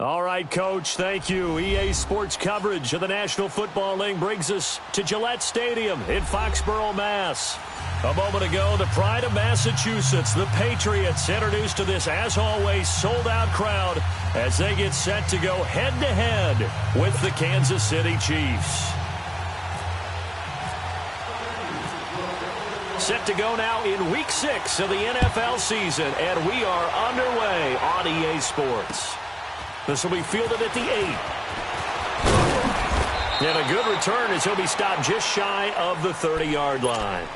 All right, Coach, thank you. EA Sports coverage of the National Football League brings us to Gillette Stadium in Foxborough, Mass. A moment ago, the pride of Massachusetts, the Patriots, introduced to this, as always, sold-out crowd as they get set to go head-to-head with the Kansas City Chiefs. Set to go now in Week 6 of the NFL season, and we are underway on EA Sports. This will be fielded at the 8. And a good return as he'll be stopped just shy of the 30-yard line.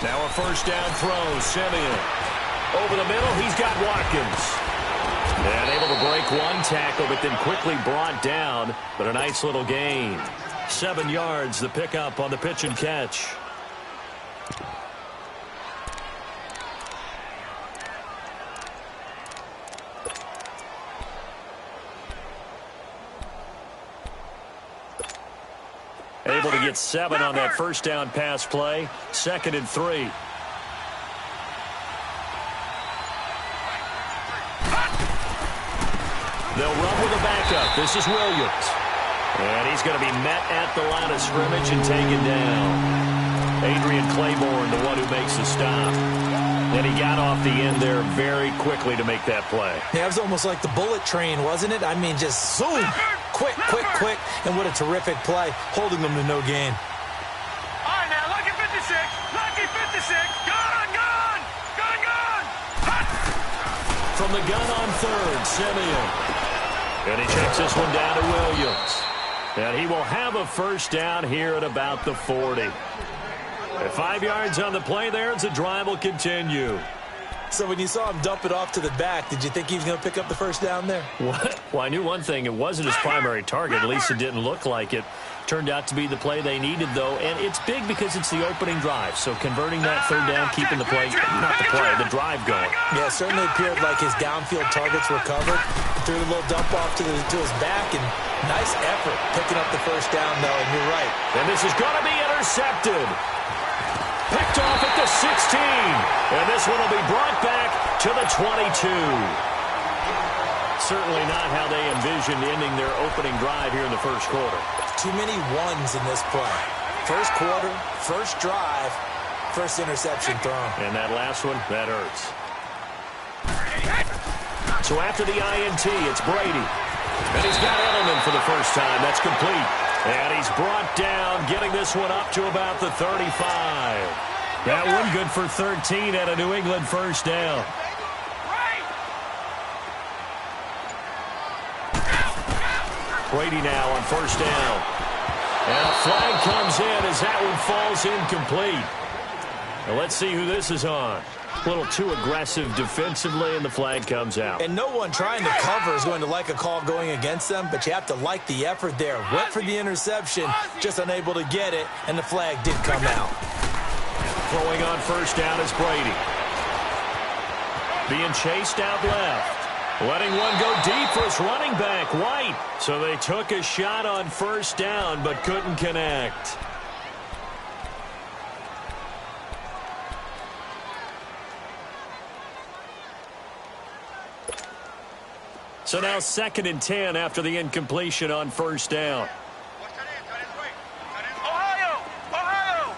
Now a first down throw, Simeon. Over the middle, he's got Watkins. And able to break one tackle, but then quickly brought down. But a nice little gain. 7 yards, the pickup on the pitch and catch. Able to get 7 on that first down pass play. 2nd and 3. They'll run with a backup. This is Williams. And he's going to be met at the line of scrimmage and taken down. Adrian Claiborne, the one who makes the stop. And he got off the end there very quickly to make that play. Yeah, it was almost like the bullet train, wasn't it? I mean, just zoom. Quick, quick, quick. And what a terrific play, holding them to no gain. All right, now, lucky 56. Lucky 56. Gone, gone. Gone, gone. Hot. From the gun on 3rd, Simeon. And he checks this one down to Williams. And he will have a first down here at about the 40. At 5 yards on the play there, the drive will continue. So when you saw him dump it off to the back, did you think he was going to pick up the first down there? What? Well, I knew one thing. It wasn't his primary target. At least it didn't look like it. Turned out to be the play they needed, though. And it's big because it's the opening drive. So converting that 3rd down, keeping the play, not the play, the drive going. Yeah, it certainly appeared like his downfield targets were covered. Threw a little dump off to his back, and nice effort picking up the first down, though, and you're right. And this is going to be intercepted. Picked off at the 16. And this one will be brought back to the 22. Certainly not how they envisioned ending their opening drive here in the first quarter. Too many ones in this play. First quarter, first drive, first interception thrown. And that last one, that hurts. So after the INT, it's Brady. And he's got Edelman for the first time. That's complete. And he's brought down, getting this one up to about the 35. That one good for 13 at a New England first down. Brady now on first down. And a flag comes in as that one falls incomplete. Now let's see who this is on. A little too aggressive defensively, and the flag comes out. And no one trying to cover is going to like a call going against them, but you have to like the effort there. Went for the interception, just unable to get it, and the flag did come out. Throwing on first down is Brady. Being chased out left. Letting one go deep for his running back, White. So they took a shot on first down, but couldn't connect. So now 2nd and 10 after the incompletion on first down. Ohio! Ohio!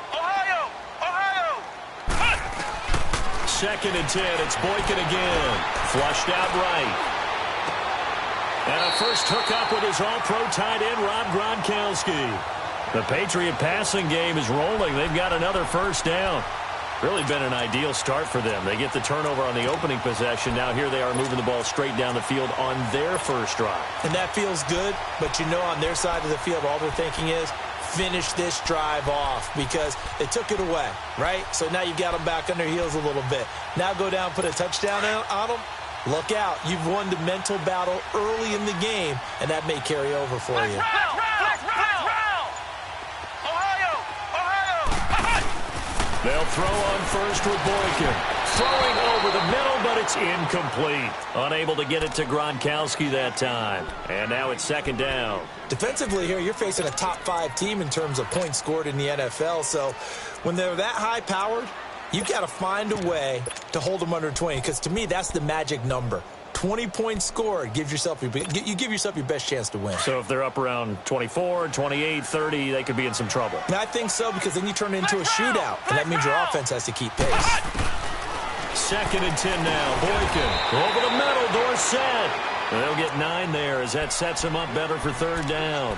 Ohio! Ohio! 2nd and 10. It's Boykin again. Flushed out right. And a first hookup with his all-pro tight end, Rob Gronkowski. The Patriot passing game is rolling. They've got another first down. Really been an ideal start for them. They get the turnover on the opening possession. Now here they are moving the ball straight down the field on their first drive. And that feels good, but you know on their side of the field all they're thinking is finish this drive off because they took it away, right? So now you got them back on their heels a little bit. Now go down, put a touchdown on them. Look out. You've won the mental battle early in the game, and that may carry over for you. They'll throw on first with Boykin. Throwing over the middle, but it's incomplete. Unable to get it to Gronkowski that time. And now it's second down. Defensively here, you're facing a top-5 team in terms of points scored in the NFL. So when they're that high-powered, you got to find a way to hold them under 20. Because to me, that's the magic number. 20 points scored, you give yourself your best chance to win. So if they're up around 24, 28, 30, they could be in some trouble. And I think so, because then you turn it into a shootout, and that means your offense has to keep pace. Second and 10 now. Boykin over the middle. Dorsett. They'll get 9 there as that sets them up better for third down.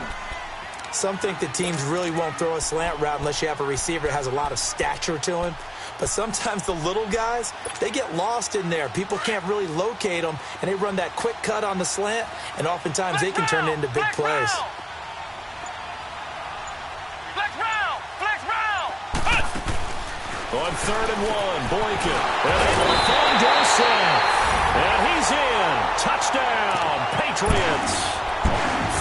Some think that teams really won't throw a slant route unless you have a receiver that has a lot of stature to him. But sometimes the little guys, they get lost in there. People can't really locate them, and they run that quick cut on the slant, and oftentimes they can turn it into big plays. On third and 1, Boykin. And able to find Dorsett. And he's in. Touchdown, Patriots.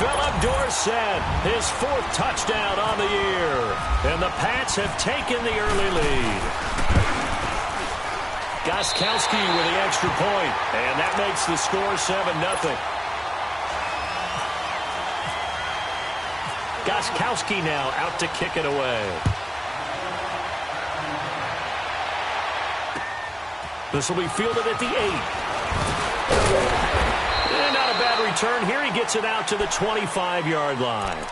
Philip Dorsett, his 4th touchdown on the year. And the Pats have taken the early lead. Gostkowski with the extra point. And that makes the score 7-0. Gostkowski now out to kick it away. This will be fielded at the 8. And not a bad return. Here he gets it out to the 25-yard line.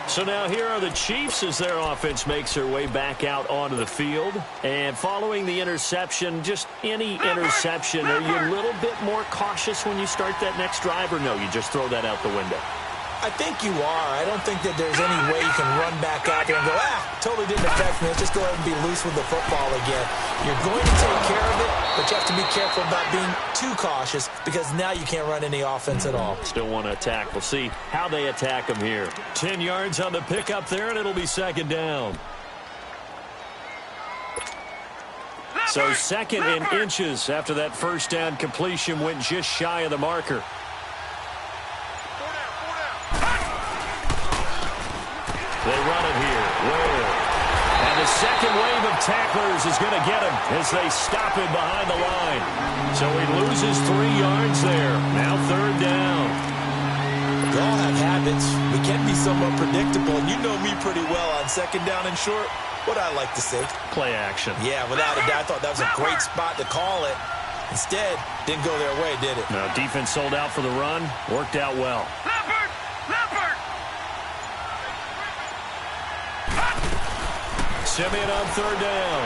So now here are the Chiefs as their offense makes their way back out onto the field. And following the interception, just any interception, are you a little bit more cautious when you start that next drive, or no, you just throw that out the window? I think you are. I don't think that there's any way you can run back out there and go, totally didn't affect me. Let's just go ahead and be loose with the football again. You're going to take care of it, but you have to be careful about being too cautious because now you can't run any offense at all. Still want to attack. We'll see how they attack them here. 10 yards on the pickup there, and it'll be second down. So second in inches after that first down completion went just shy of the marker. They run it here. Ware. And the second wave of tacklers is going to get him as they stop him behind the line. So he loses 3 yards there. Now third down. We all have habits. We can be somewhat predictable, and you know me pretty well on second down and short. What I like to say? Play action. Yeah, without a doubt. I thought that was a great spot to call it. Instead, didn't go their way, did it? No, defense sold out for the run. Worked out well. Simeon on third down.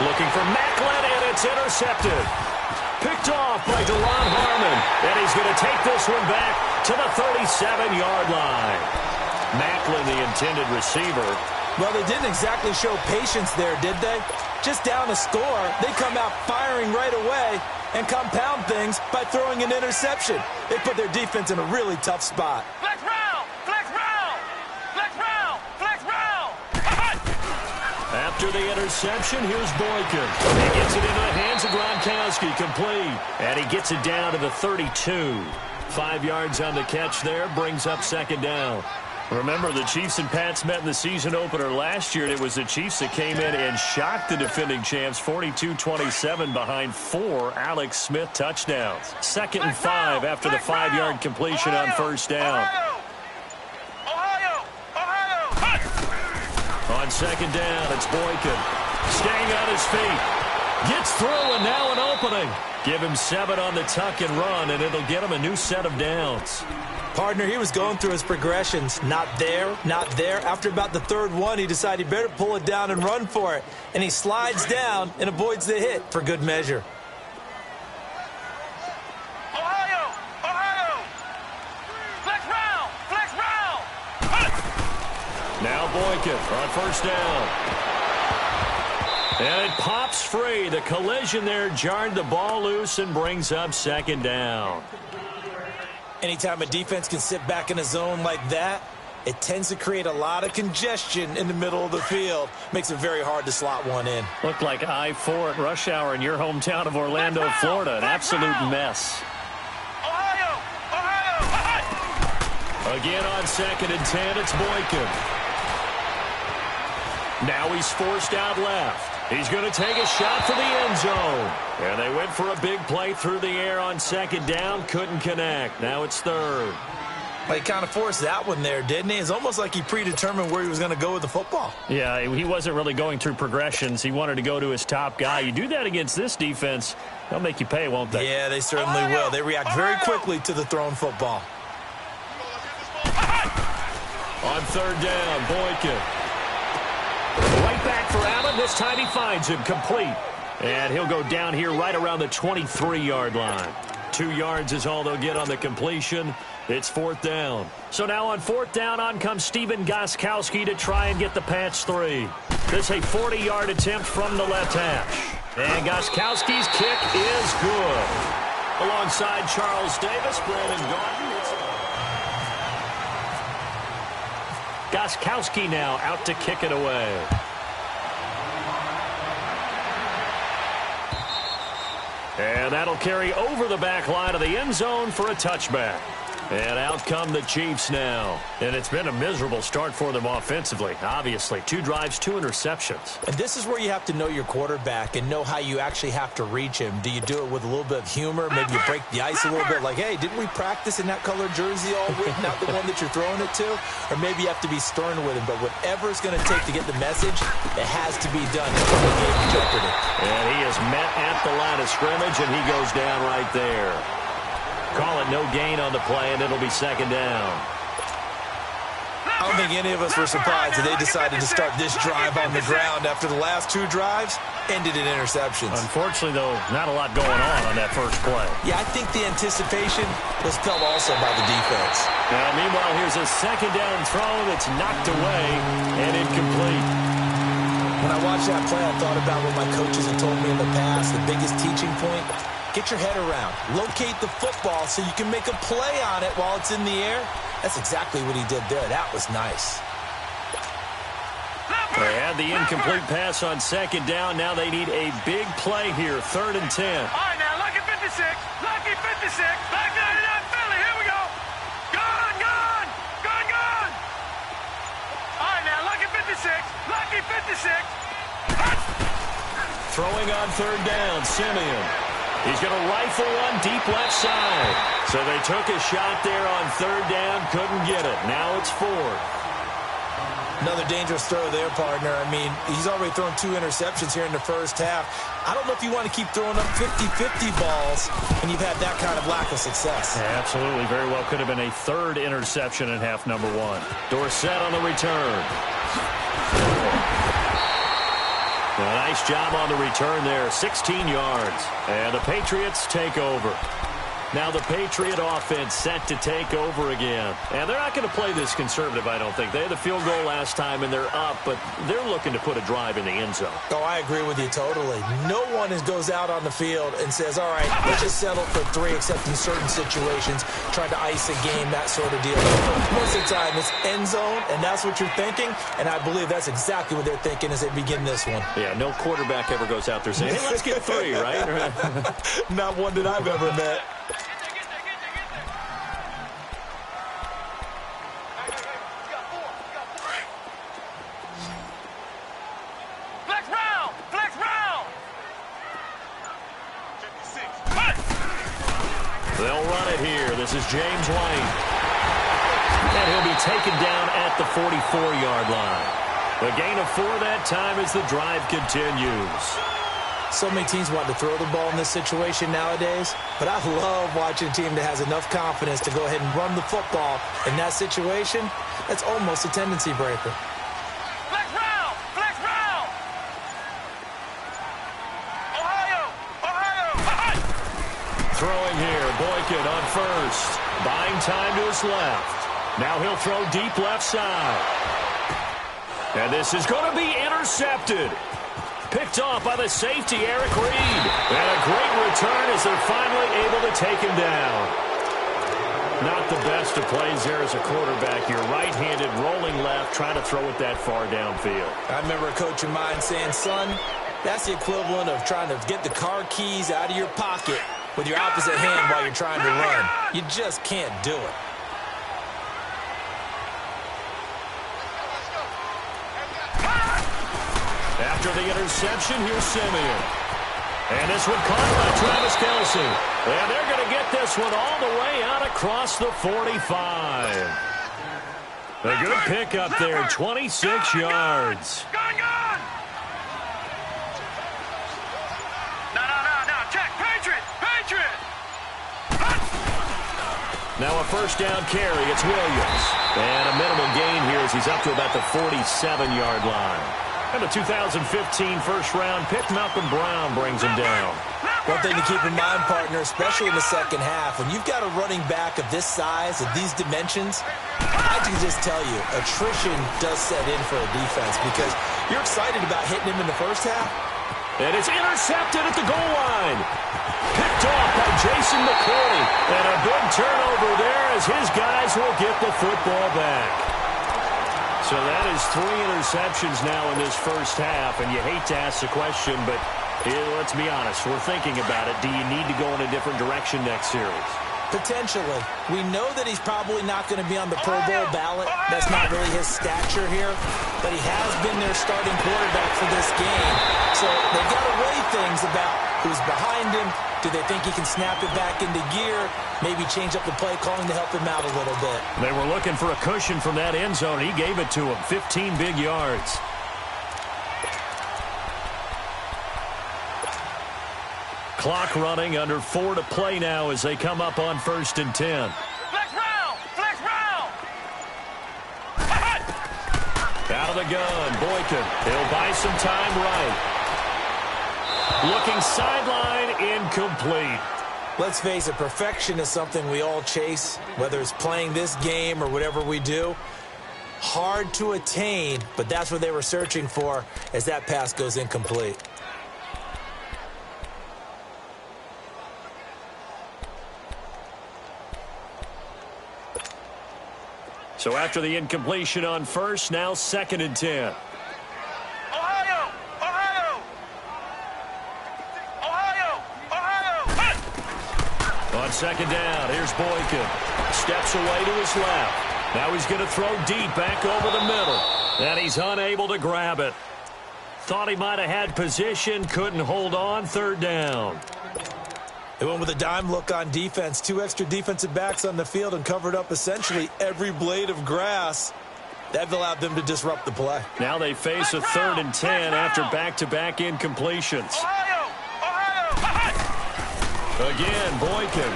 Looking for Macklin, and it's intercepted. Picked off by DeLon Harmon, and he's going to take this one back to the 37-yard line. Macklin, the intended receiver. Well, they didn't exactly show patience there, did they? Just down a score, they come out firing right away and compound things by throwing an interception. They put their defense in a really tough spot. After the interception, here's Boykin. He gets it into the hands of Gronkowski, complete. And he gets it down to the 32. 5 yards on the catch there, brings up second down. Remember, the Chiefs and Pats met in the season opener last year, and it was the Chiefs that came in and shocked the defending champs 42-27 behind 4 Alex Smith touchdowns. 2nd and 5 after the 5-yard completion on first down. On second down, it's Boykin. Staying on his feet. Gets through, and now an opening. Give him 7 on the tuck and run, and it'll get him a new set of downs. Partner, he was going through his progressions. Not there, not there. After about the third one, he decided he better pull it down and run for it. And he slides down and avoids the hit for good measure. Now Boykin on first down. And it pops free. The collision there jarred the ball loose and brings up second down. Anytime a defense can sit back in a zone like that, it tends to create a lot of congestion in the middle of the field. Makes it very hard to slot one in. Looked like I-4 at rush hour in your hometown of Orlando, Florida. An absolute mess. Again on 2nd and 10, it's Boykin. Now he's forced out left. He's going to take a shot for the end zone. And they went for a big play through the air on second down. Couldn't connect. Now it's third. Well, he kind of forced that one there, didn't he? It's almost like he predetermined where he was going to go with the football. Yeah, he wasn't really going through progressions. He wanted to go to his top guy. You do that against this defense, they'll make you pay, won't they? Yeah, they certainly will. They react very quickly to the thrown football. On third down, Boykin. Right back for Allen. This time he finds him complete. And he'll go down here right around the 23-yard line. 2 yards is all they'll get on the completion. It's fourth down. So now on fourth down, on comes Stephen Gostkowski to try and get the patch 3. This a 40-yard attempt from the left hash. And Gostkowski's kick is good. Alongside Charles Davis, Brandon Gordon. Gostkowski now out to kick it away. And that'll carry over the back line of the end zone for a touchback. And out come the Chiefs now. And it's been a miserable start for them offensively. Obviously, 2 drives, 2 interceptions. And this is where you have to know your quarterback and know how you actually have to reach him. Do you do it with a little bit of humor? Maybe you break the ice a little bit like, hey, didn't we practice in that colored jersey all week, not the one that you're throwing it to? Or maybe you have to be stern with him. But whatever it's going to take to get the message, it has to be done to put the game in jeopardy. And he is met at the line of scrimmage, and he goes down right there. Call it no gain on the play, and it'll be second down. I don't think any of us were surprised that they decided to start this drive on the ground after the last 2 drives ended in interceptions. Unfortunately, though, not a lot going on that first play. Yeah, I think the anticipation was felt also by the defense. Now, meanwhile, here's a second down throw that's knocked away and incomplete. When I watched that play, I thought about what my coaches have told me in the past. The biggest teaching point, get your head around. Locate the football so you can make a play on it while it's in the air. That's exactly what he did there. That was nice. They had the incomplete pass on second down. Now they need a big play here, 3rd and 10. All right, now, lucky 56. Lucky 56. Back 99, Philly. Here we go. Gone, gone. Gone, gone. All right, now, lucky 56. Lucky 56. Throwing on third down, Simeon. He's going to rifle one deep left side. So they took a shot there on third down, couldn't get it. Now it's 4th. Another dangerous throw there, partner. I mean, he's already thrown 2 interceptions here in the first half. I don't know if you want to keep throwing up 50-50 balls when you've had that kind of lack of success. Yeah, absolutely. Very well could have been a 3rd interception in half number 1. Dorsett on the return. A nice job on the return there, 16 yards. And the Patriots take over. Now the Patriot offense set to take over again. And they're not going to play this conservative, I don't think. They had the field goal last time, and they're up, but they're looking to put a drive in the end zone. Oh, I agree with you totally. No one goes out on the field and says, all right, let's just settle for 3, except in certain situations, trying to ice a game, that sort of deal. Most of the time, it's end zone, and that's what you're thinking, and I believe that's exactly what they're thinking as they begin this one. Yeah, no quarterback ever goes out there saying, hey, let's get 3, right? Not one that I've ever met. They'll run it here. This is James White. And he'll be taken down at the 44-yard line. A gain of 4 that time as the drive continues. So many teams want to throw the ball in this situation nowadays, but I love watching a team that has enough confidence to go ahead and run the football in that situation. That's almost a tendency breaker. Flex round! Flex round! Ohio! Ohio! Throwing here, Boykin on first. Buying time to his left. Now he'll throw deep left side. And this is going to be intercepted. Picked off by the safety, Eric Reed. And a great return as they're finally able to take him down. Not the best of plays there as a quarterback. You're right-handed, rolling left, trying to throw it that far downfield. I remember a coach of mine saying, son, that's the equivalent of trying to get the car keys out of your pocket with your opposite hand while you're trying to run. You just can't do it. After the interception, here's Simeon. And this one caught by Travis Kelce. And they're going to get this one all the way out across the 45. A good pickup there, 26 yards. Gone, gone! No. Check. Patriot! Now a first down carry. It's Williams. And a minimal gain here as he's up to about the 47-yard line. And the 2015 first-round pick, Malcolm Brown, brings him down. One thing to keep in mind, partner, especially in the second half, when you've got a running back of this size, of these dimensions, I can just tell you, attrition does set in for a defense because you're excited about hitting him in the first half. And it's intercepted at the goal line. Picked off by Jason McCoy. And a big turnover there as his guys will get the football back. So that is 3 interceptions now in this first half. And you hate to ask the question, but let's be honest. We're thinking about it. Do you need to go in a different direction next series? Potentially. We know that he's probably not going to be on the Pro Bowl ballot. That's not really his stature here. But he has been their starting quarterback for this game. So they've got to weigh things about who's behind him. Do they think he can snap it back into gear? Maybe change up the play calling to help him out a little bit. They were looking for a cushion from that end zone. He gave it to him. 15 big yards. Clock running, under 4 to play now as they come up on 1st and 10. Flex round! Out of the gun, Boykin. He'll buy some time right. Looking sideline, incomplete. Let's face it, perfection is something we all chase, whether it's playing this game or whatever we do. Hard to attain, but that's what they were searching for as that pass goes incomplete. So after the incompletion on 1st, now 2nd and 10. Ohio! On 2nd down, here's Boykin. Steps away to his left. Now he's going to throw deep back over the middle. And he's unable to grab it. Thought he might have had position, couldn't hold on, 3rd down. They went with a dime look on defense. 2 extra defensive backs on the field and covered up essentially every blade of grass. That allowed them to disrupt the play. Now they face a 3rd and 10 after back-to-back incompletions. Again, Boykin.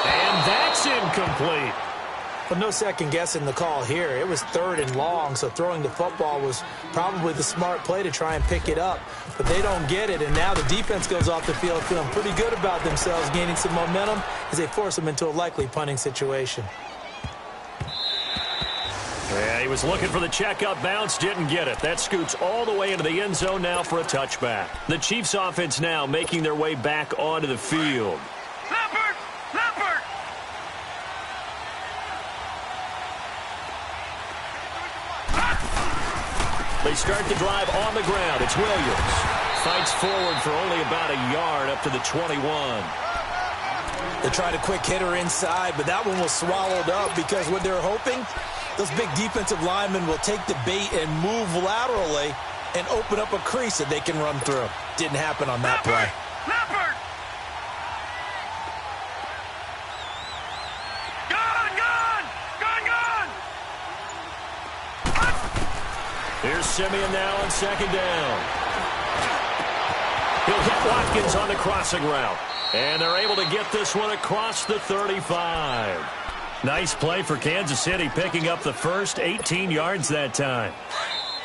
And that's incomplete. But no second guessing the call here. It was 3rd and long, so throwing the football was probably the smart play to try and pick it up. But they don't get it, and now the defense goes off the field feeling pretty good about themselves, gaining some momentum as they force them into a likely punting situation. Yeah, he was looking for the checkup bounce, didn't get it. That scoots all the way into the end zone now for a touchback. The Chiefs offense now making their way back onto the field. Leopard! They start the drive on the ground. It's Williams. Fights forward for only about a yard up to the 21. They tried a quick hitter inside, but that one was swallowed up because what they're hoping, those big defensive linemen will take the bait and move laterally and open up a crease that they can run through. Didn't happen on that play. Leopard! Here's Simeon now on 2nd down. He'll hit Watkins on the crossing route. And they're able to get this one across the 35. Nice play for Kansas City, picking up the first 18 yards that time.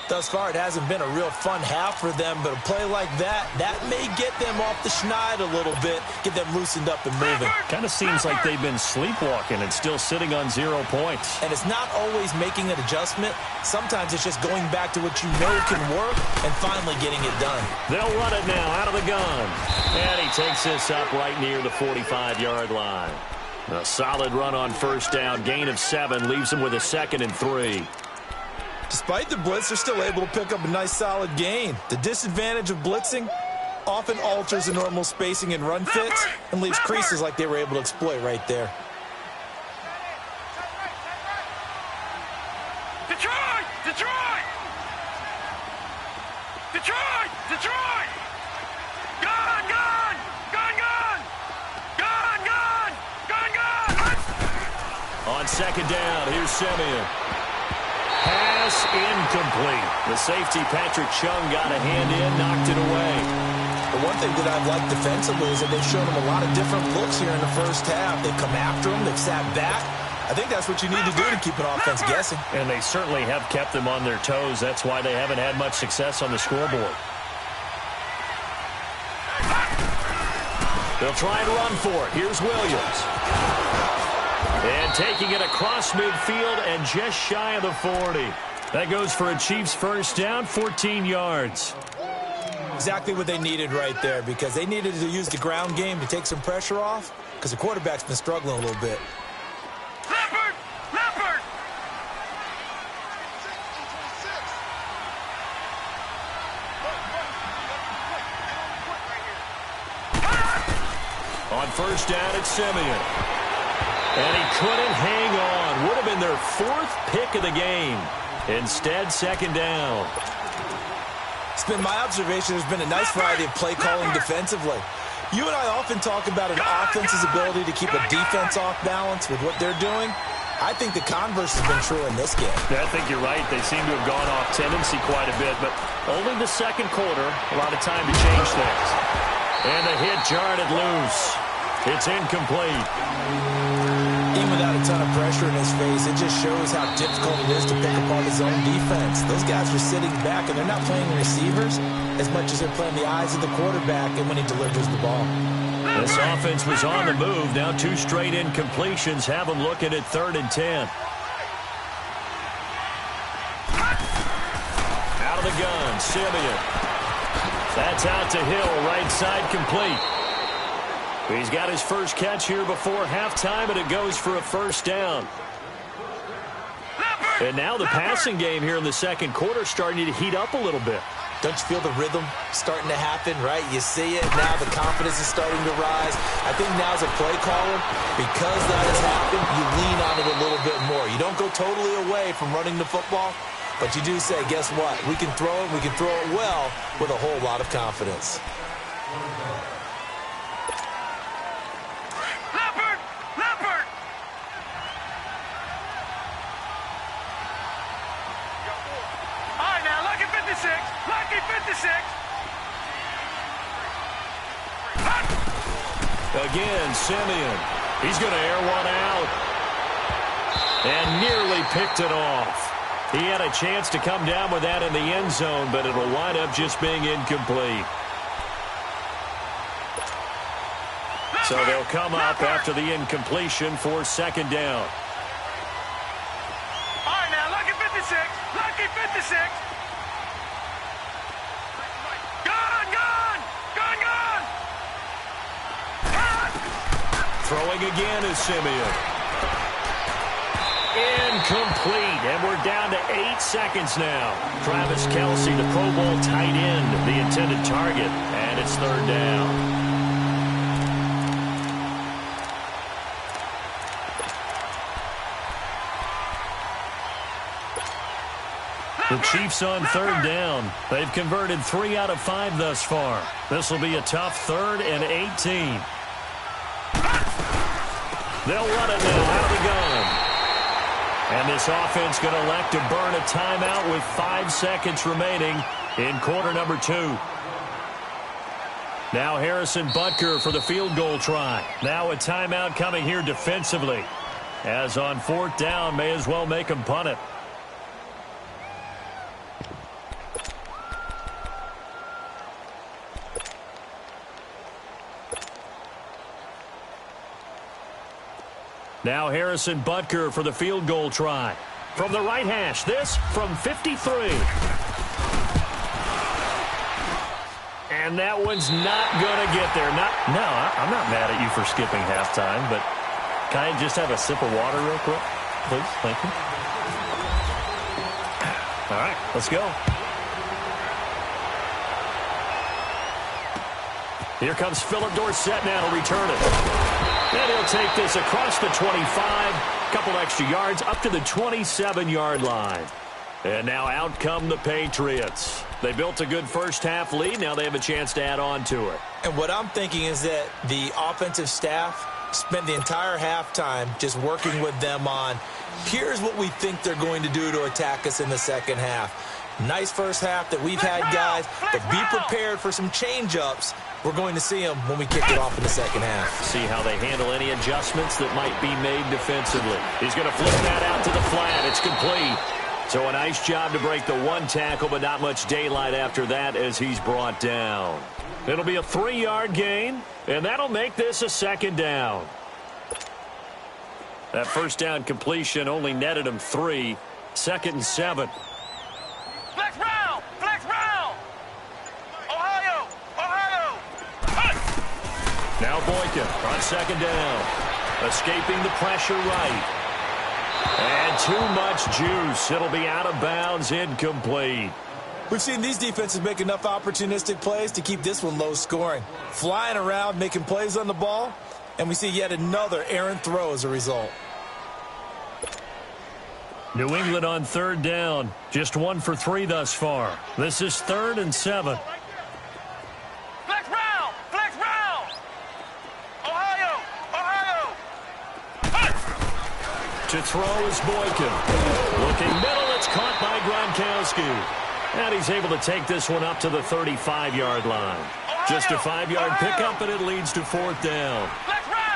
Thus far, it hasn't been a real fun half for them, but a play like that may get them off the schneid a little bit, get them loosened up and moving. Kind of seems like they've been sleepwalking and still sitting on 0 points. And it's not always making an adjustment. Sometimes it's just going back to what you know can work and finally getting it done. They'll run it now out of the gun. And he takes this up right near the 45-yard line. A solid run on 1st down, gain of 7, leaves him with a 2nd and 3. Despite the blitz, they're still able to pick up a nice solid gain. The disadvantage of blitzing often alters the normal spacing and run fits and leaves creases like they were able to exploit right there. Detroit! second down. Here's Simeon. Pass incomplete. The safety, Patrick Chung, got a hand in, knocked it away. The one thing that I've liked defensively is that they've shown him a lot of different looks here in the first half. They've come after him. They've sat back. I think that's what you need to do to keep an offense guessing. And they certainly have kept them on their toes. That's why they haven't had much success on the scoreboard. They'll try and run for it. Here's Williams. And taking it across midfield and just shy of the 40. That goes for a Chiefs first down, 14 yards. Exactly what they needed right there, because they needed to use the ground game to take some pressure off, because the quarterback's been struggling a little bit. Leopard! Leopard! On first down, it's Simeon. And he couldn't hang on. Would have been their fourth pick of the game. Instead, second down. It's been my observation there's been a nice variety of play calling defensively. You and I often talk about an offense's ability to keep a defense off balance with what they're doing. I think the converse has been true in this game. Yeah, I think you're right. They seem to have gone off tendency quite a bit, but only the second quarter, a lot of time to change things. And the hit jarred it loose. It's incomplete. Even without a ton of pressure in his face, it just shows how difficult it is to pick apart his own defense. Those guys are sitting back, and they're not playing receivers as much as they're playing the eyes of the quarterback and when he delivers the ball. This offense was on the move. Now 2 straight incompletions have them looking at 3rd and 10. Out of the gun, Simeon. That's out to Hill, right side complete. He's got his first catch here before halftime, and it goes for a first down. And now the passing game here in the second quarter starting to heat up a little bit. Don't you feel the rhythm starting to happen, right? You see it. Now the confidence is starting to rise. I think now as a play caller, because that has happened, you lean on it a little bit more. You don't go totally away from running the football, but you do say, guess what? We can throw it. We can throw it well with a whole lot of confidence. Lucky 56. Again, Simeon. He's going to air one out. And nearly picked it off. He had a chance to come down with that in the end zone, but it'll wind up just being incomplete. So they'll come up after the incompletion for second down. All right, now, lucky 56. Lucky 56. Throwing again is Simeon. Incomplete, and we're down to 8 seconds now. Travis Kelce, the Pro Bowl tight end, the intended target, and it's 3rd down. The Chiefs on 3rd down. They've converted 3 out of 5 thus far. This will be a tough 3rd and 18. They'll run it now out of the gun. And this offense going to elect to burn a timeout with 5 seconds remaining in quarter number 2. Now Harrison Butker for the field goal try. Now a timeout coming here defensively. As on 4th down, may as well make him punt it. Now Harrison Butker for the field goal try. From the right hash, this from 53. And that one's not going to get there. No, I'm not mad at you for skipping halftime, but can I just have a sip of water real quick? Please, thank you. All right, let's go. Here comes Philip Dorsett now to return it. And he'll take this across the 25, couple extra yards up to the 27-yard line. And now out come the Patriots. They built a good first-half lead. Now they have a chance to add on to it. And what I'm thinking is that the offensive staff spent the entire halftime just working with them on, here's what we think they're going to do to attack us in the second half. Nice first half that we've had, guys, but be prepared for some change-ups. We're going to see them when we kick it off in the second half. See how they handle any adjustments that might be made defensively. He's going to flip that out to the flat. It's complete. So a nice job to break the one tackle, but not much daylight after that as he's brought down. It'll be a 3-yard gain, and that'll make this a second down. That first down completion only netted him 3. 2nd and 7. Flex round! Flex round! Ohio! Ohio! Now Boykin on 2nd down. Escaping the pressure right. And too much juice. It'll be out of bounds, incomplete. We've seen these defenses make enough opportunistic plays to keep this one low scoring. Flying around, making plays on the ball, and we see yet another errant throw as a result. New England on 3rd down. Just 1 for 3 thus far. This is 3rd and 7. Flex round! Flex round! Ohio! Ohio! To throw is Boykin. Looking middle, it's caught by Gronkowski. And he's able to take this one up to the 35-yard line. Just a 5-yard pickup, and it leads to 4th down.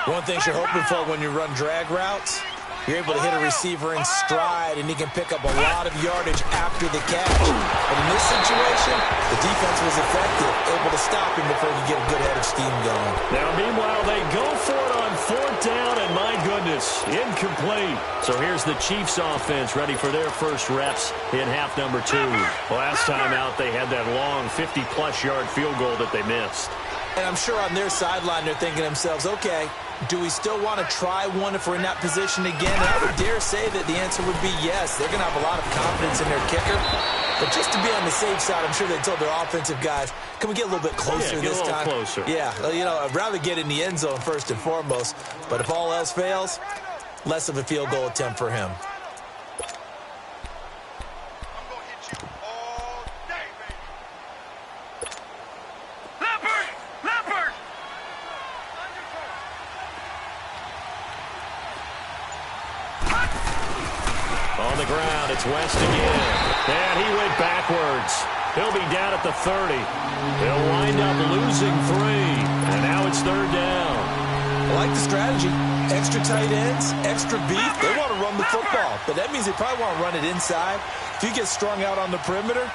One thing you're hoping for when you run drag routes, you're able to hit a receiver in stride, and he can pick up a lot of yardage after the catch. But in this situation, the defense was effective, able to stop him before he could get a good head of steam going. Now, meanwhile, they go for it on 4th down, and my goodness, incomplete. So here's the Chiefs offense ready for their first reps in half number 2. Last time out, they had that long 50-plus yard field goal that they missed. And I'm sure on their sideline, they're thinking to themselves, okay, do we still want to try one if we're in that position again? And I would dare say that the answer would be yes. They're going to have a lot of confidence in their kicker. But just to be on the safe side, I'm sure they told their offensive guys, can we get a little bit closer this time? Closer. Yeah, you know, I'd rather get in the end zone first and foremost. But if all else fails, less of a field goal attempt for him. On the ground, it's West again. And he went backwards. He'll be down at the 30. He'll wind up losing 3. And now it's 3rd down. I like the strategy. Extra tight ends, extra beef. They want to run the football. But that means they probably want to run it inside. If you get strung out on the perimeter,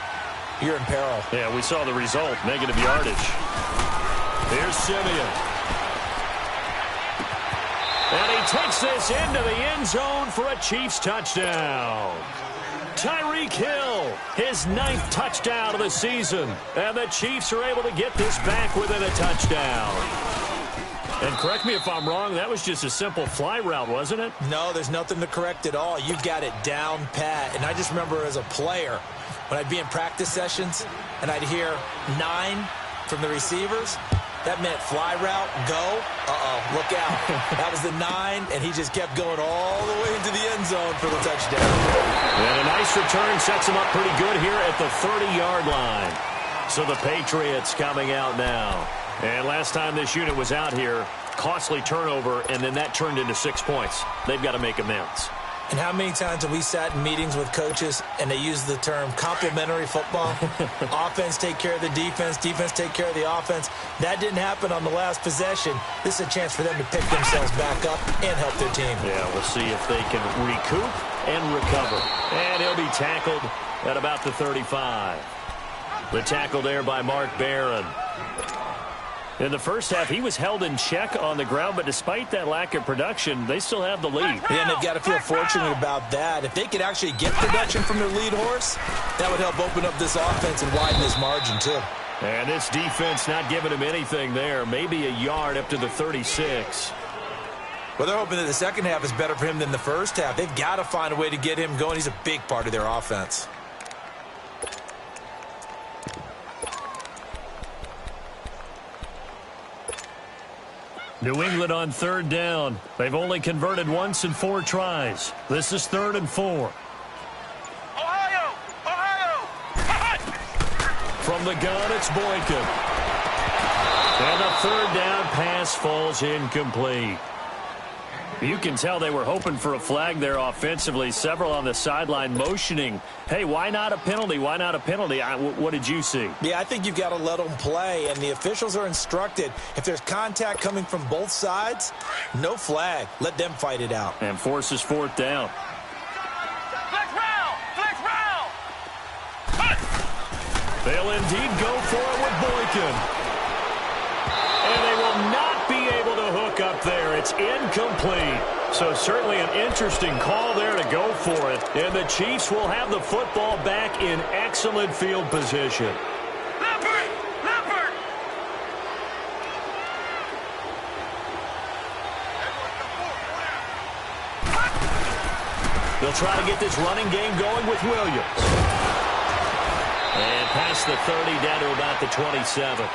you're in peril. Yeah, we saw the result. Negative yardage. Here's Simeon. And he takes this into the end zone for a Chiefs touchdown. Tyreek Hill, his 9th touchdown of the season. And the Chiefs are able to get this back within a touchdown. And correct me if I'm wrong, that was just a simple fly route, wasn't it? No, there's nothing to correct at all. You've got it down pat. And I just remember as a player, when I'd be in practice sessions and I'd hear 9 from the receivers, that meant fly route, go, look out. That was the 9, and he just kept going all the way into the end zone for the touchdown. And a nice return sets him up pretty good here at the 30-yard line. So the Patriots coming out now. And last time this unit was out here, costly turnover, and then that turned into 6 points. They've got to make amends. And how many times have we sat in meetings with coaches and they use the term complementary football? Offense take care of the defense, defense take care of the offense. That didn't happen on the last possession. This is a chance for them to pick themselves back up and help their team. Yeah, we'll see if they can recoup and recover. And he'll be tackled at about the 35. The tackle there by Mark Barron. In the first half, he was held in check on the ground, but despite that lack of production, they still have the lead. Yeah, and they've got to feel fortunate about that. If they could actually get production from their lead horse, that would help open up this offense and widen this margin, too. And this defense not giving him anything there. Maybe a yard up to the 36. Well, they're hoping that the second half is better for him than the first half. They've got to find a way to get him going. He's a big part of their offense. New England on 3rd down. They've only converted once in 4 tries. This is 3rd and 4. Ohio! Ohio! From the gun, it's Boykin. And the 3rd down pass falls incomplete. You can tell they were hoping for a flag there offensively. Several on the sideline motioning, hey, why not a penalty? Why not a penalty? What did you see? Yeah, I think you've got to let them play, and the officials are instructed. If there's contact coming from both sides, no flag. Let them fight it out. And forces fourth down. Flex round! Flex round! They'll indeed go for it with Boykin. And they will not be able to hook up there. It's incomplete. So certainly an interesting call there to go for it. And the Chiefs will have the football back in excellent field position. Leopard! Leopard! They'll try to get this running game going with Williams. And past the 30 down to about the 27.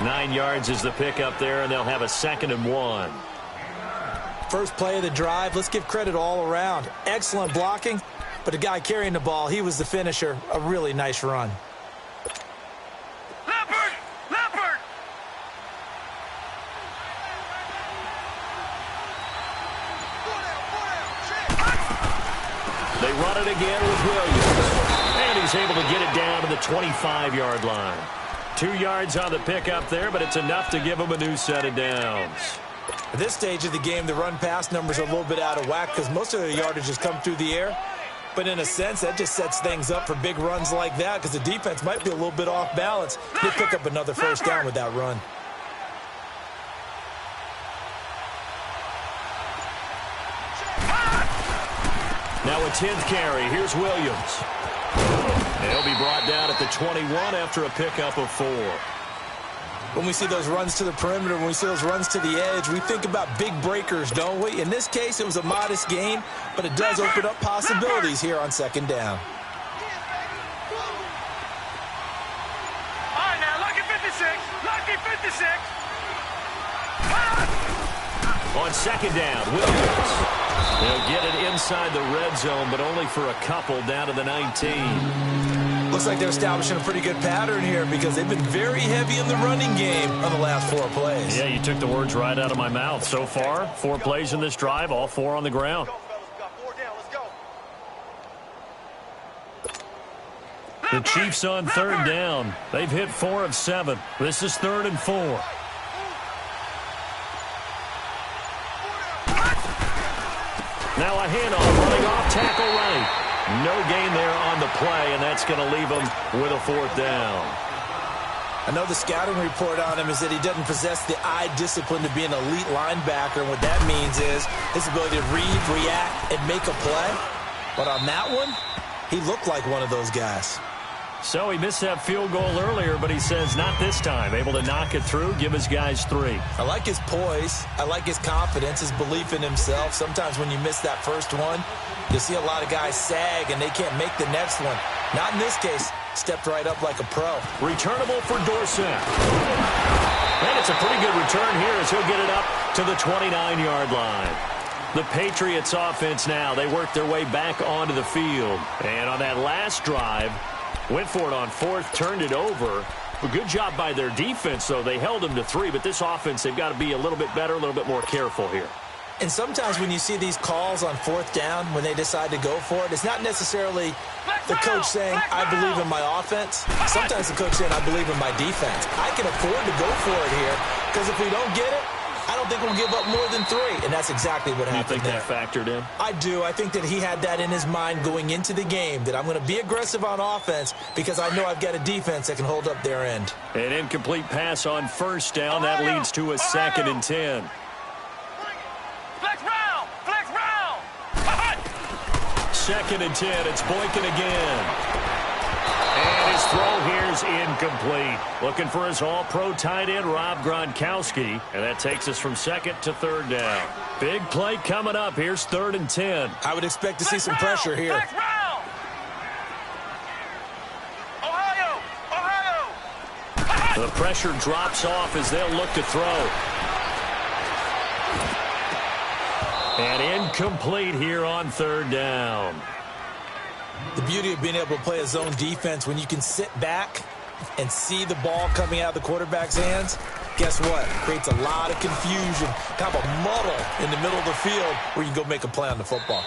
9 yards is the pickup there, and they'll have a 2nd and 1. First play of the drive, let's give credit all around. Excellent blocking, but the guy carrying the ball, he was the finisher. A really nice run. Leopard! Leopard! They run it again with Williams. And he's able to get it down to the 25-yard line. 2 yards on the pickup there, but it's enough to give him a new set of downs. At this stage of the game, the run-pass numbers are a little bit out of whack because most of the yardage has come through the air. But in a sense, that just sets things up for big runs like that because the defense might be a little bit off balance. They pick up another first down with that run. Now a 10th carry. Here's Williams. He'll be brought down at the 21 after a pickup of 4. When we see those runs to the perimeter, when we see those runs to the edge, we think about big breakers, don't we? In this case, it was a modest gain, but it does open up possibilities here on 2nd down. All right, now, lucky 56. Lucky 56. On 2nd down, Williams. They'll get it inside the red zone, but only for a couple down to the 19. Looks like they're establishing a pretty good pattern here because they've been very heavy in the running game on the last 4 plays. Yeah, you took the words right out of my mouth. So far, 4 plays in this drive, all 4 on the ground. The Chiefs on 3rd down. They've hit 4 of 7. This is 3rd and 4. Now a handoff, running off tackle right. No gain there on the play, and that's going to leave him with a 4th down. I know the scouting report on him is that he doesn't possess the eye discipline to be an elite linebacker, and what that means is his ability to read, react, and make a play. But on that one, he looked like one of those guys. So he missed that field goal earlier, but he says not this time. Able to knock it through, give his guys 3. I like his poise. I like his confidence, his belief in himself. Sometimes when you miss that first one, you see a lot of guys sag and they can't make the next one. Not in this case. Stepped right up like a pro. Returnable for Dorsett. And it's a pretty good return here as he'll get it up to the 29-yard line. The Patriots offense now, they work their way back onto the field. And on that last drive, went for it on 4th, turned it over. A good job by their defense, though. They held them to 3, but this offense, they've got to be a little bit better, a little bit more careful here. And sometimes when you see these calls on 4th down, when they decide to go for it, it's not necessarily the coach saying, I believe in my offense. Sometimes the coach saying, I believe in my defense. I can afford to go for it here because if we don't get it, I don't think we'll give up more than 3. And that's exactly what happened there. You think that factored in? I do. I think that he had that in his mind going into the game, that I'm going to be aggressive on offense because I know I've got a defense that can hold up their end. An incomplete pass on 1st down. That leads to a 2nd and 10. Flex round! Flex round! 2nd and 10. It's Boykin again. And his throw here is incomplete. Looking for his all-pro tight end, Rob Gronkowski. And that takes us from 2nd to 3rd down. Big play coming up. Here's 3rd and 10. I would expect to see some pressure here. Flex round! Ohio! Ohio! The pressure drops off as they'll look to throw. And incomplete here on 3rd down. The beauty of being able to play a zone defense when you can sit back and see the ball coming out of the quarterback's hands, Guess what? Creates a lot of confusion, kind of a muddle in the middle of the field where you can go make a play on the football.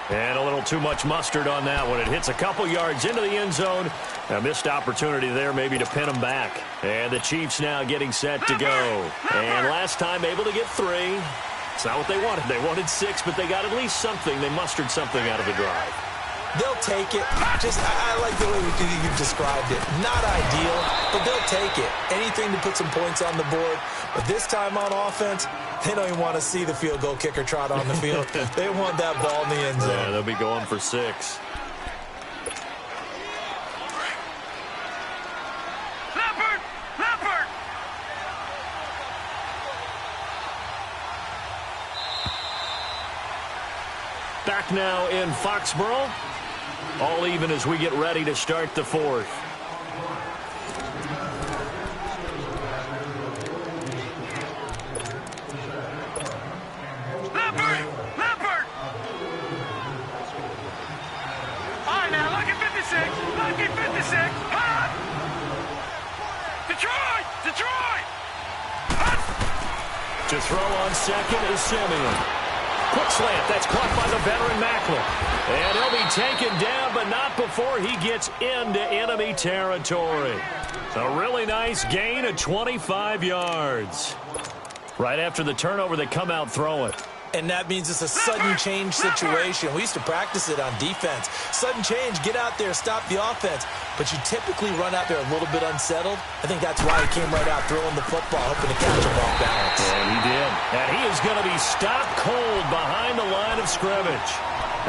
And a little too much mustard on that one. It hits a couple yards into the end zone. A missed opportunity there maybe to pin them back. And the Chiefs now getting set to go. And last time able to get 3. It's not what they wanted. They wanted 6, but they got at least something. They mustered something out of the drive. They'll take it. I like the way you've described it. Not ideal, but they'll take it. Anything to put some points on the board. But this time on offense, they don't even want to see the field goal kicker trot on the field. They want that ball in the end zone. Yeah, they'll be going for 6. Back now in Foxborough. All even as we get ready to start the 4th. Leopard! All right, now, lucky 56. Lucky 56. Hot! Detroit! Hot! To throw on second is Simeon. Quick slant. That's caught by the veteran Macklin. And he'll be taken down, but not before he gets into enemy territory. A really nice gain of 25 yards. Right after the turnover, they come out throwing. And that means it's a sudden change situation. We used to practice it on defense. Sudden change, get out there, stop the offense. But you typically run out there a little bit unsettled. I think that's why he came right out throwing the football, hoping to catch him off balance. And he did. And he is going to be stopped cold behind the line of scrimmage.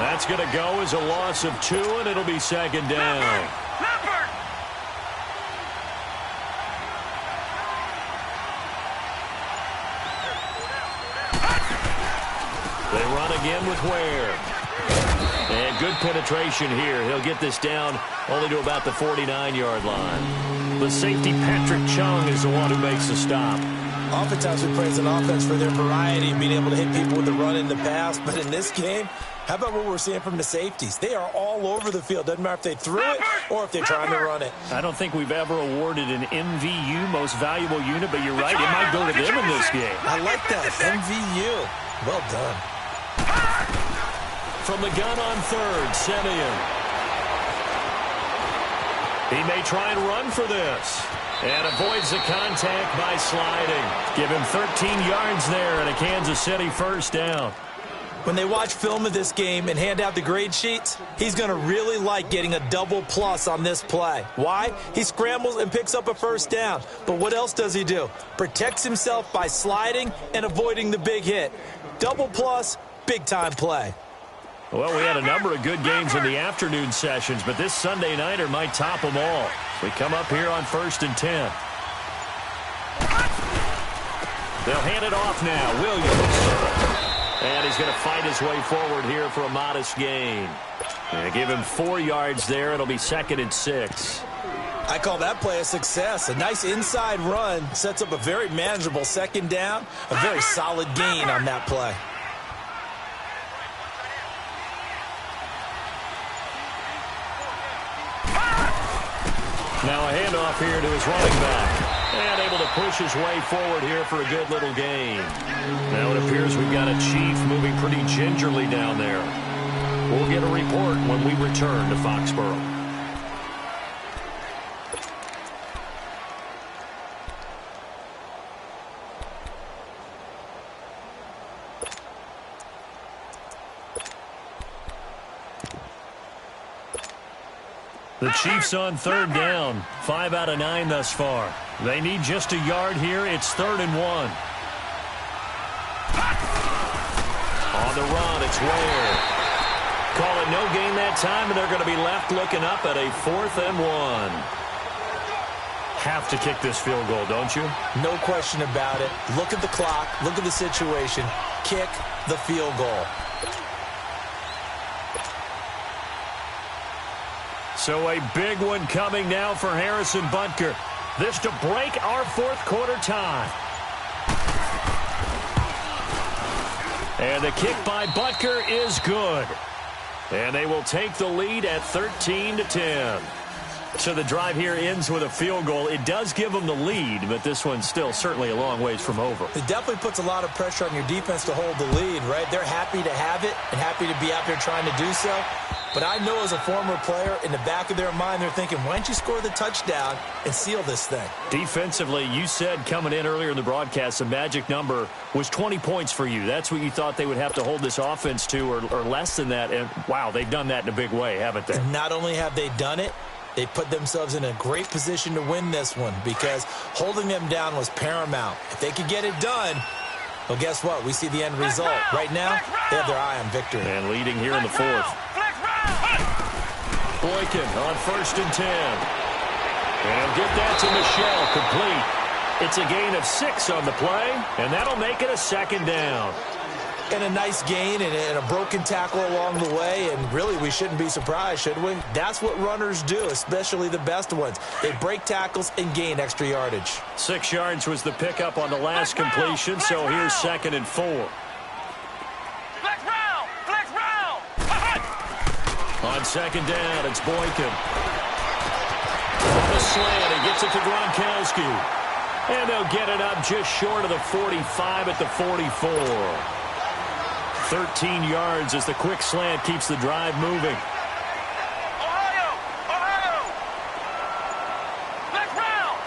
That's going to go as a loss of 2, and it'll be second down. Leopard! They run again with Ware. And good penetration here. He'll get this down only to about the 49-yard line. The safety, Patrick Chung, is the one who makes the stop. Oftentimes we praise an offense for their variety, being able to hit people with the run in the pass. But in this game, how about what we're seeing from the safeties? They are all over the field. Doesn't matter if they threw it or if they're trying to run it. I don't think we've ever awarded an MVU, most valuable unit, but you're right. It might go to them in this game. I like that. MVU. Well done. From the gun on third, Simeon. He may try and run for this. And avoids the contact by sliding. Give him 13 yards there and a Kansas City first down. When they watch film of this game and hand out the grade sheets, he's going to really like getting a double plus on this play. Why? He scrambles and picks up a first down. But what else does he do? Protects himself by sliding and avoiding the big hit. Double plus, big-time play. Well, we had a number of good games in the afternoon sessions, but this Sunday nighter might top them all. We come up here on 1st and 10. They'll hand it off now. Williams. And he's going to fight his way forward here for a modest gain. And give him 4 yards there. It'll be 2nd and 6. I call that play a success. A nice inside run sets up a very manageable second down. A very solid gain on that play. Now a handoff here to his running back. And able to push his way forward here for a good little gain. Now it appears we've got a Chief moving pretty gingerly down there. We'll get a report when we return to Foxborough. The Chiefs on 3rd down. 5 out of 9 thus far. They need just a yard here. It's 3rd and 1. On the run, it's Ware. Call it no gain that time, and they're going to be left looking up at a 4th and 1. Have to kick this field goal, don't you? No question about it. Look at the clock. Look at the situation. Kick the field goal. So a big one coming now for Harrison Butker. This to break our 4th quarter tie. And the kick by Butker is good. And they will take the lead at 13-10. So the drive here ends with a field goal. It does give them the lead, but this one's still certainly a long ways from over. It definitely puts a lot of pressure on your defense to hold the lead, right? They're happy to have it and happy to be out there trying to do so. But I know as a former player, in the back of their mind, they're thinking, why don't you score the touchdown and seal this thing? Defensively, you said coming in earlier in the broadcast, the magic number was 20 points for you. That's what you thought they would have to hold this offense to, or less than that. And, wow, they've done that in a big way, haven't they? And not only have they done it, they put themselves in a great position to win this one because holding them down was paramount. If they could get it done, well, guess what? We see the end result. Right now, they have their eye on victory. And leading here in the fourth. Boykin on 1st and 10. And get that to Michelle, complete. It's a gain of 6 on the play, and that'll make it a 2nd down. And a nice gain and a broken tackle along the way, and really we shouldn't be surprised, should we? That's what runners do, especially the best ones. They break tackles and gain extra yardage. 6 yards was the pickup on the last completion, so here's 2nd and 4. Flex round! On 2nd down, it's Boykin. On a slant, he gets it to Gronkowski. And they'll get it up just short of the 45 at the 44. 13 yards as the quick slant keeps the drive moving. Ohio! Flex round!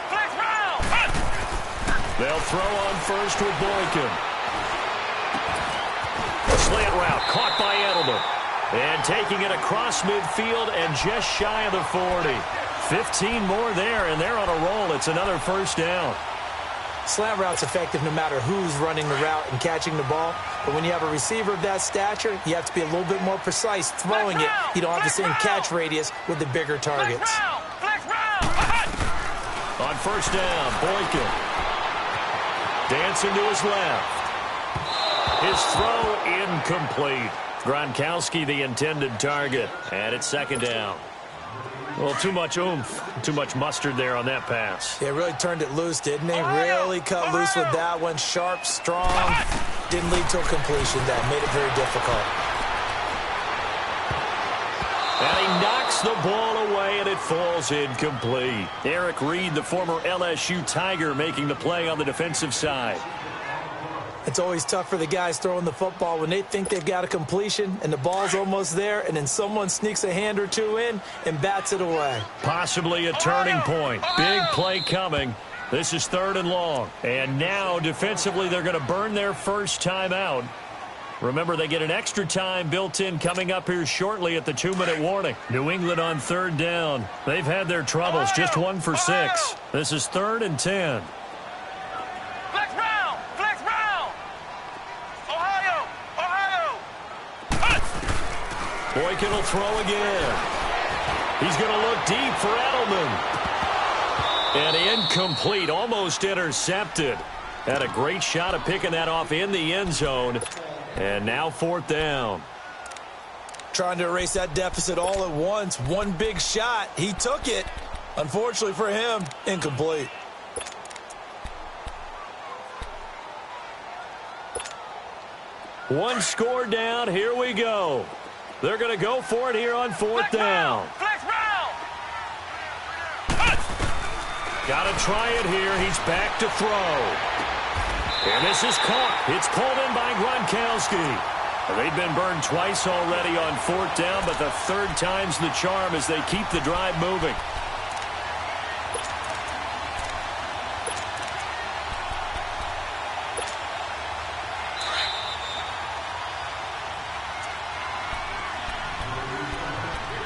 They'll throw on first with Boykin. Slant route caught by Edelman. And taking it across midfield and just shy of the 40. 15 more there, and they're on a roll. It's another 1st down. Slant route's effective no matter who's running the route and catching the ball. But when you have a receiver of that stature, you have to be a little bit more precise throwing it. You don't have the same catch radius with the bigger targets. Flex round! On 1st down, Boykin. Dancing to his left. His throw incomplete. Gronkowski the intended target. And it's 2nd down. Well, too much oomph, too much mustard there on that pass. They really turned it loose, didn't they? Really cut loose with that one. Sharp, strong. Didn't lead to a completion. That made it very difficult. And he knocks the ball away, and it falls incomplete. Eric Reed, the former LSU Tiger, making the play on the defensive side. It's always tough for the guys throwing the football when they think they've got a completion and the ball's almost there, and then someone sneaks a hand or two in and bats it away. Possibly a turning point. Big play coming. This is 3rd and long. And now, defensively, they're going to burn their first time out. Remember, they get an extra time built in coming up here shortly at the 2-minute warning. New England on 3rd down. They've had their troubles, just 1 for 6. This is 3rd and 10. Boykin will throw again. He's going to look deep for Edelman. And incomplete, almost intercepted. Had a great shot at picking that off in the end zone. And now 4th down. Trying to erase that deficit all at once. One big shot. He took it. Unfortunately for him, incomplete. One score down. Here we go. They're going to go for it here on 4th down. Flex round! Got to try it here. He's back to throw. And this is caught. It's pulled in by Gronkowski. They've been burned twice already on 4th down, but the 3rd time's the charm as they keep the drive moving.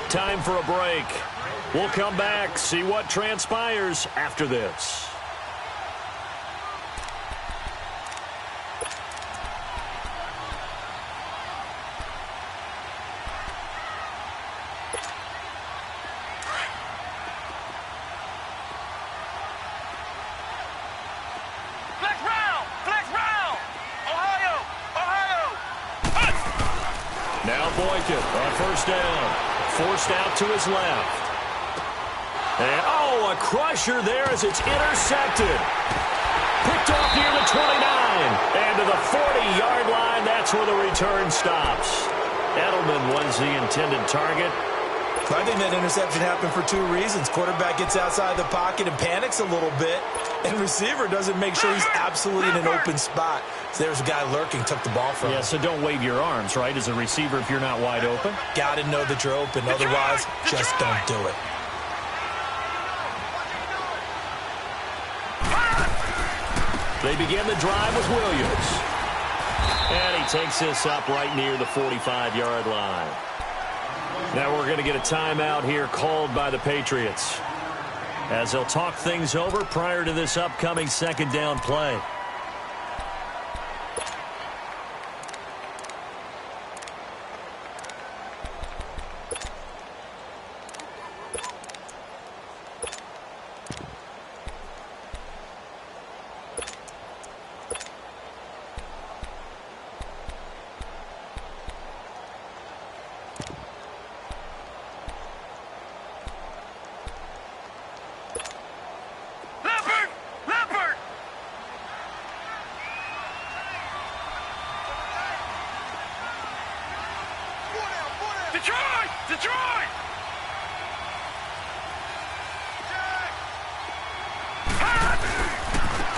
Time for a break. We'll come back, see what transpires after this. Flex round! Ohio! Now Boykin on 1st down. Forced out to his left. And, a crusher there as it's intercepted. Picked off near the 29. And to the 40-yard line, that's where the return stops. Edelman was the intended target. I think that interception happened for two reasons. Quarterback gets outside the pocket and panics a little bit, and receiver doesn't make sure he's absolutely in an open spot. So there's a guy lurking, took the ball from him. Yeah, so don't wave your arms, right, as a receiver if you're not wide open. Got to know that you're open. Otherwise, just don't do it. They begin the drive with Williams. And he takes this up right near the 45-yard line. Now we're going to get a timeout here called by the Patriots, as they'll talk things over prior to this upcoming second down play. Detroit!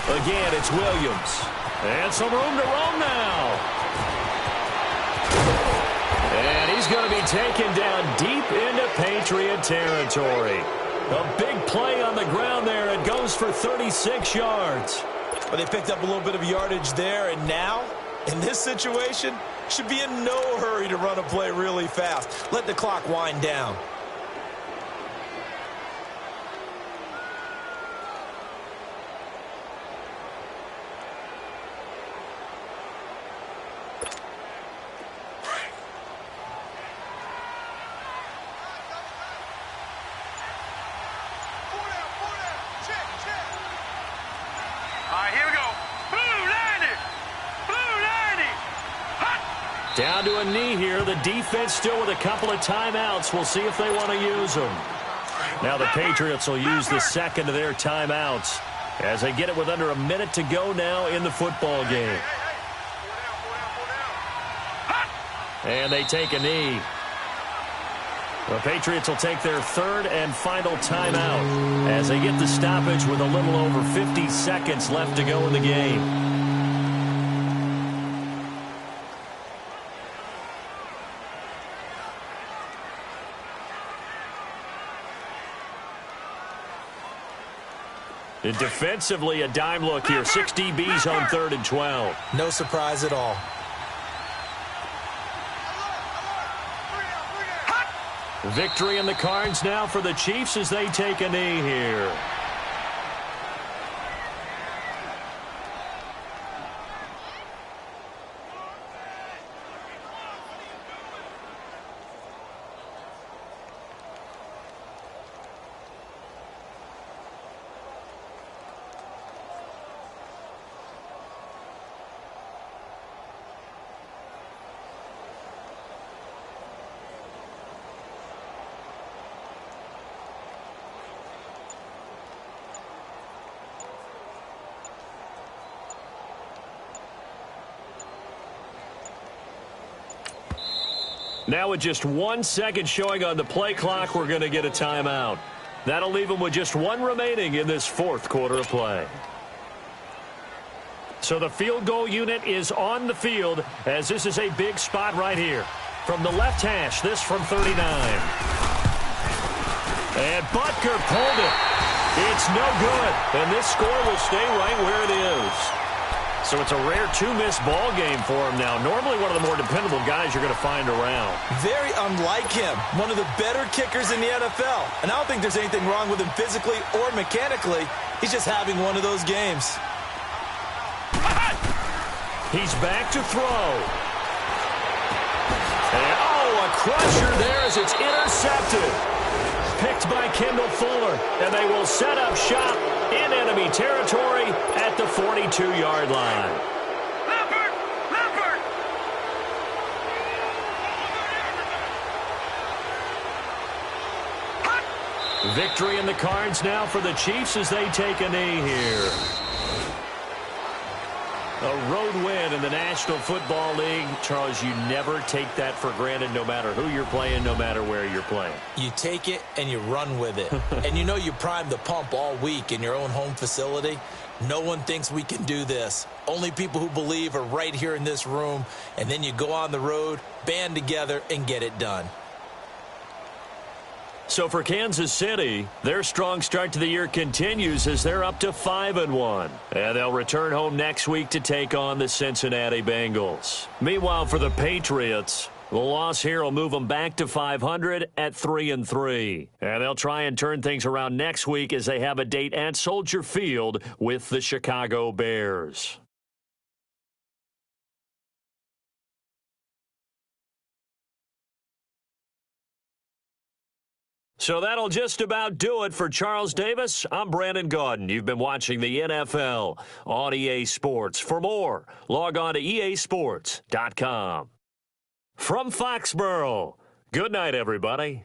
Again, it's Williams. And some room to roam now. And he's going to be taken down deep into Patriot territory. A big play on the ground there. It goes for 36 yards. Well, they picked up a little bit of yardage there, and now, in this situation, should be in no hurry to run a play really fast. Let the clock wind down. Down to a knee here. The defense still with a couple of timeouts. We'll see if they want to use them. Now the Patriots will use the second of their timeouts as they get it with under a minute to go now in the football game. And they take a knee. The Patriots will take their third and final timeout as they get the stoppage with a little over 50 seconds left to go in the game. And defensively, a dime look here. 6 DBs on 3rd and 12. No surprise at all. Victory in the cards now for the Chiefs as they take a knee here. Now with just 1 second showing on the play clock, we're going to get a timeout. That'll leave them with just one remaining in this fourth quarter of play. So the field goal unit is on the field as this is a big spot right here. From the left hash, this from 39. And Butker pulled it. It's no good. And this score will stay right where it is. So it's a rare two-miss ball game for him now. Normally one of the more dependable guys you're going to find around. Very unlike him. One of the better kickers in the NFL. And I don't think there's anything wrong with him physically or mechanically. He's just having one of those games. He's back to throw. And, oh, a crusher there as it's intercepted. Picked by Kendall Fuller. And they will set up shop in enemy territory at the 42-yard line. Leopard! Leopard! Victory in the cards now for the Chiefs as they take a knee here. A road win in the National Football League. Charles, you never take that for granted no matter who you're playing, no matter where you're playing. You take it and you run with it. And you know you primed the pump all week in your own home facility. No one thinks we can do this. Only people who believe are right here in this room. And then you go on the road, band together, and get it done. So for Kansas City, their strong start to the year continues as they're up to 5-1. And they'll return home next week to take on the Cincinnati Bengals. Meanwhile, for the Patriots, the loss here will move them back to 500 at 3-3. And they'll try and turn things around next week as they have a date at Soldier Field with the Chicago Bears. So that'll just about do it for Charles Davis. I'm Brandon Gaudin. You've been watching the NFL on EA Sports. For more, log on to easports.com. From Foxborough, good night, everybody.